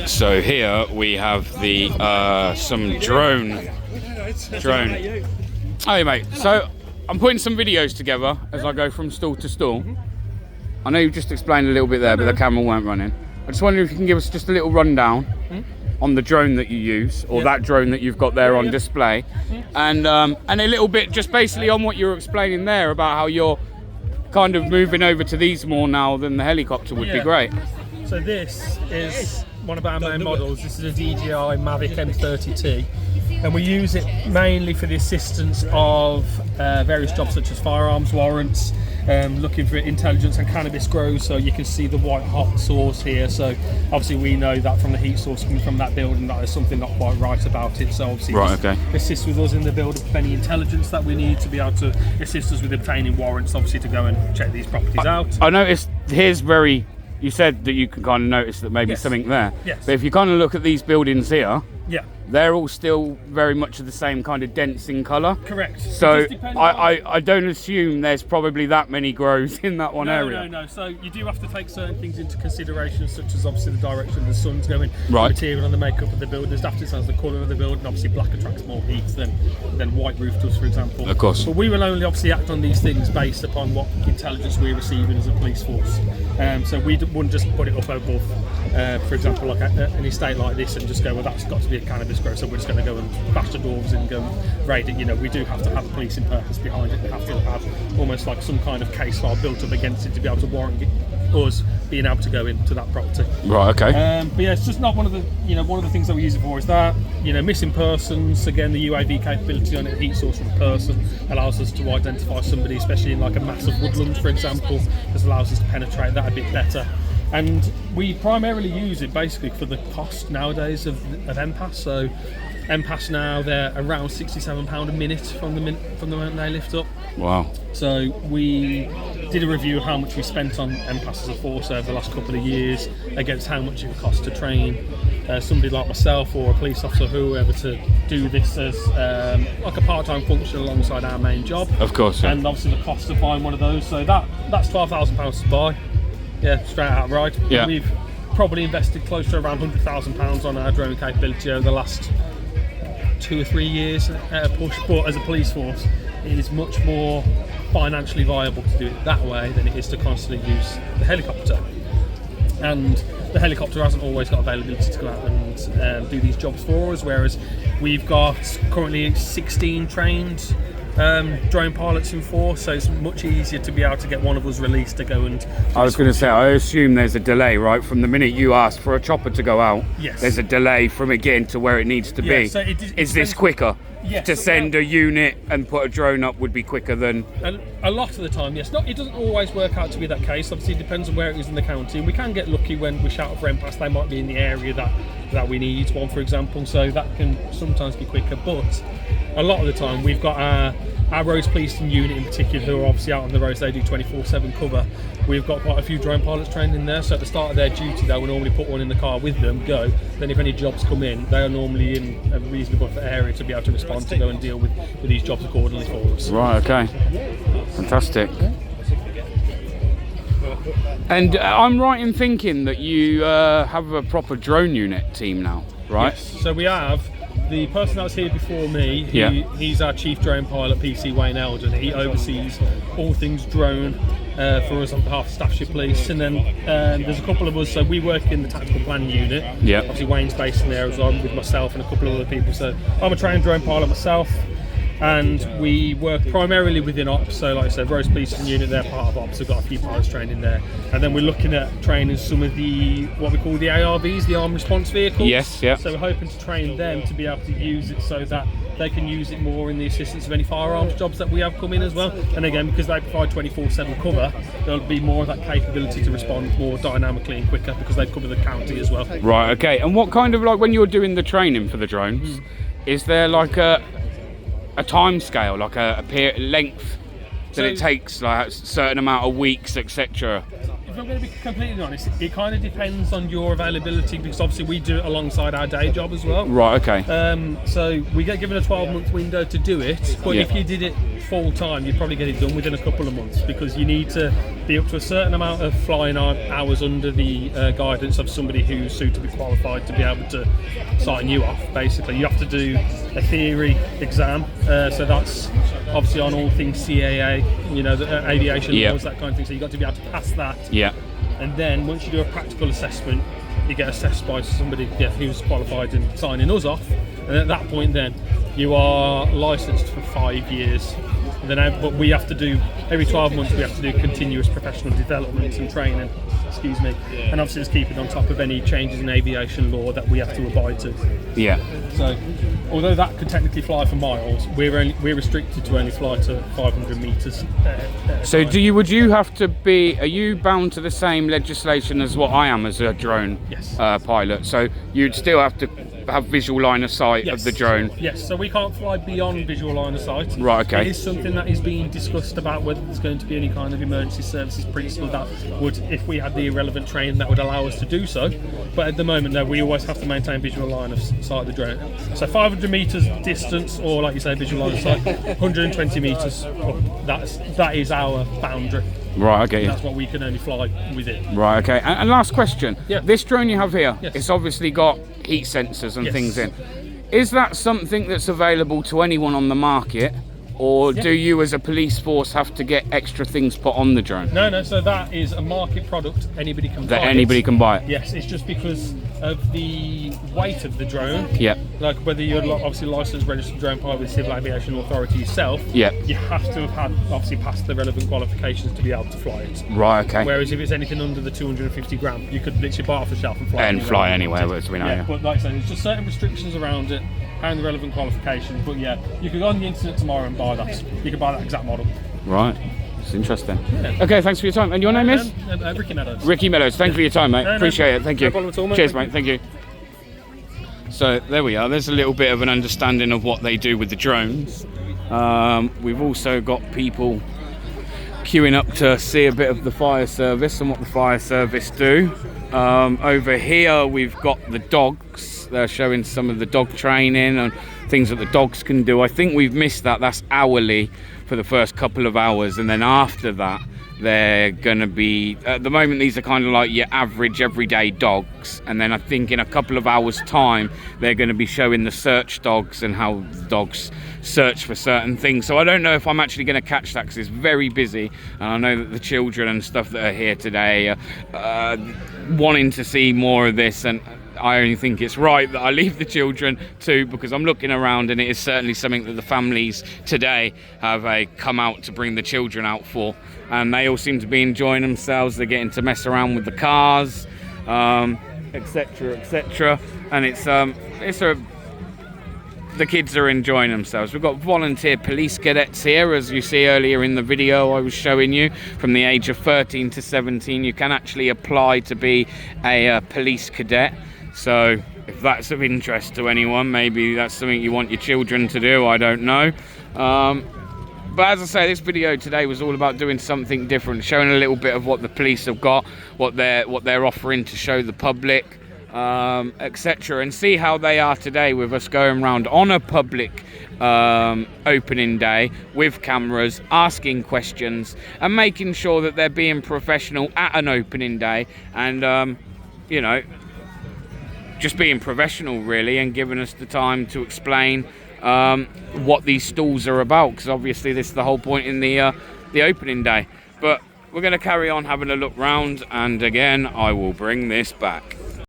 So here we have the some drone. Hey mate, so I'm putting some videos together as I go from stall to stall. I know you've just explained a little bit there, but the camera weren't running. I just wonder if you can give us just a little rundown on the drone that you use, or that drone that you've got there on display, and a little bit just basically on what you were explaining there about how you're kind of moving over to these more now than the helicopter would be great. So this is one of our main models. This is a DJI Mavic M30T, and we use it mainly for the assistance of various jobs such as firearms warrants, looking for intelligence and cannabis grows. So you can see the white hot source here. So obviously we know that from the heat source coming from that building that there's something not quite right about it. So obviously assist with us in the build of any intelligence that we need to be able to assist us with obtaining warrants, obviously to go and check these properties out. I noticed here's very. You said that you can kind of notice that maybe something there. Yes. But if you kind of look at these buildings here, yeah, they're all still very much of the same kind of dense in colour. Correct. So I don't assume there's probably that many grows in that one area. No. So you do have to take certain things into consideration, such as obviously the direction the sun's going, right, material and the makeup of the building, after it has the colour of the building. Obviously black attracts more heat than white roof does, for example. Of course. But we will only obviously act on these things based upon what intelligence we're receiving as a police force. So we wouldn't just put it up above, for example, like an estate like this and just go, well, that's got to be a cannabis grow, so we're just going to go and bash the doors and go and raid it. You know, we do have to have a policing purpose behind it. We have to have almost like some kind of case file built up against it to be able to warrant us being able to go into that property. Right. Okay. But yeah, it's just not one of the things that we use it for is that, missing persons. Again, the UAV capability on it, heat source of a person, allows us to identify somebody, especially in like a massive woodland, for example. This allows us to penetrate that a bit better. And we primarily use it basically for the cost nowadays of MPAS. So MPAS now, they're around £67 a minute from the moment they lift up. Wow. So we did a review of how much we spent on MPAS as a force over the last couple of years against how much it would cost to train somebody like myself or a police officer, whoever, to do this as like a part-time function alongside our main job. Of course. Yeah. And obviously the cost of buying one of those. So that's £12,000 to buy. Yeah, straight out right. Yeah. We've probably invested close to around £100,000 on our drone capability over the last 2 or 3 years at a push. But as a police force, it is much more financially viable to do it that way than it is to constantly use the helicopter. And the helicopter hasn't always got availability to go out and do these jobs for us, whereas we've got currently 16 trained drone pilots in force, so it's much easier to be able to get one of us released to go and... I was going to say, I assume there's a delay, right? From the minute you ask for a chopper to go out, there's a delay from it getting to where it needs to be. So is this quicker? Yes, to send a unit and put a drone up would be quicker than... A lot of the time, yes. It doesn't always work out to be that case. Obviously, it depends on where it is in the county. We can get lucky when we shout for MPAS, they might be in the area that we need one, for example, so that can sometimes be quicker. But a lot of the time, we've got our roads policing unit in particular, who are obviously out on the roads. They do 24/7 cover. We've got quite a few drone pilots trained in there, so at the start of their duty they will normally put one in the car with them, go. Then if any jobs come in, they are normally in a reasonable area to be able to respond to go and deal with these jobs accordingly for us. Right, okay. Fantastic. And I'm right in thinking that you have a proper drone unit team now, right? Yes, so we have. The person that was here before me, he's our chief drone pilot, PC Wayne Eldon. He oversees all things drone for us on behalf of Staffordshire Police. And then there's a couple of us, so we work in the tactical plan unit. Yeah. Obviously Wayne's based in there as well, with myself and a couple of other people. So I'm a trained drone pilot myself, and we work primarily within ops. So like I said, Rose Policing Unit, they're part of ops. We've got a few pilots trained in there. And then we're looking at training some of the, what we call the ARVs, the armed response vehicles. Yes, yeah. So we're hoping to train them to be able to use it so that they can use it more in the assistance of any firearms jobs that we have come in as well. And again, because they provide 24/7 cover, there'll be more of that capability to respond more dynamically and quicker because they cover the county as well. Right, okay. And what kind of, like, when you're doing the training for the drones, is there like a time scale, like a length that it takes, like a certain amount of weeks, etc.? if I'm going to be completely honest, it kind of depends on your availability, because obviously we do it alongside our day job as well. Right, okay. So we get given a 12-month window to do it, but if you did it full time, you'd probably get it done within a couple of months, because you need to be up to a certain amount of flying hours under the guidance of somebody who's suitably qualified to be able to sign you off. Basically, you have to do a theory exam, so that's obviously on all things CAA, the aviation laws, that kind of thing. So you've got to be able to pass that. Yeah. And then once you do a practical assessment, you get assessed by somebody who's qualified in signing us off. And at that point, then you are licensed for 5 years. And then, but we have to do every 12 months. We have to do continuous professional development and training. Excuse me. And obviously, just keeping on top of any changes in aviation law that we have to abide to. Yeah. So, although that could technically fly for miles, we're restricted to only fly to 500 meters. So, would you have to be? Are you bound to the same legislation as what I am as a drone pilot? So you'd still have to have visual line of sight of the drone. Yes. So we can't fly beyond visual line of sight. Right. Okay. It is something that is being discussed about whether there's going to be any kind of emergency services principle that would, if we had the relevant training, that would allow us to do so. But at the moment, no, we always have to maintain visual line of sight of the drone. So 500 meters distance, or like you say, visual line of sight, 120 meters up. That is our boundary. Right, okay. That's what we can only fly with it. Right, okay. And last question. Yeah. This drone you have here, Yes. it's obviously got heat sensors and Yes. things in. Is that something that's available to anyone on the market? Or do you as a police force have to get extra things put on the drone? No, so that is a market product. Anybody can buy it. That anybody can buy it? Yes, it's just because of the weight of the drone. Yep. Like whether you're obviously licensed, registered drone pilot with Civil Aviation Authority yourself, Yep. you have to have had obviously passed the relevant qualifications to be able to fly it. Right, okay. Whereas if it's anything under the 250 gram, you could literally buy it off the shelf and fly anywhere, as we know. Yeah, but like I said, there's just certain restrictions around it and the relevant qualifications. But yeah, you could go on the internet tomorrow and buy that. You could buy that exact model. Right. It's interesting. Yeah. Okay, thanks for your time. And your name is? Ricky Meadows. Ricky Meadows. Thank you for your time, mate. Appreciate it. Thank you. No problem at all, mate. Cheers, mate. Thank you. So there we are. There's a little bit of an understanding of what they do with the drones. We've also got people queuing up to see a bit of the fire service and what the fire service do. Over here we've got the dogs. They're showing some of the dog training and things that the dogs can do. I think we've missed that. That's hourly for the first couple of hours, and then after that they're going to be, at the moment these are kind of like your average everyday dogs, and then I think in a couple of hours time they're going to be showing the search dogs and how the dogs search for certain things. So I don't know if I'm actually going to catch that because it's very busy, and I know that the children and stuff that are here today are wanting to see more of this, and I only think it's right that I leave the children too, because I'm looking around and it is certainly something that the families today have come out to bring the children out for, and they all seem to be enjoying themselves. They're getting to mess around with the cars, etc, etc, and the kids are enjoying themselves. We've got volunteer police cadets here, as you see earlier in the video I was showing you. From the age of 13 to 17 you can actually apply to be a police cadet. So if that's of interest to anyone, maybe that's something you want your children to do, I don't know. But as I say, this video today was all about doing something different, showing a little bit of what the police have got, what they're offering to show the public, etc., and see how they are today with us going around on a public opening day with cameras, asking questions and making sure that they're being professional at an opening day, and you know, just being professional really, and giving us the time to explain what these stalls are about, because obviously this is the whole point in the opening day. But we're going to carry on having a look round, and again I will bring this back.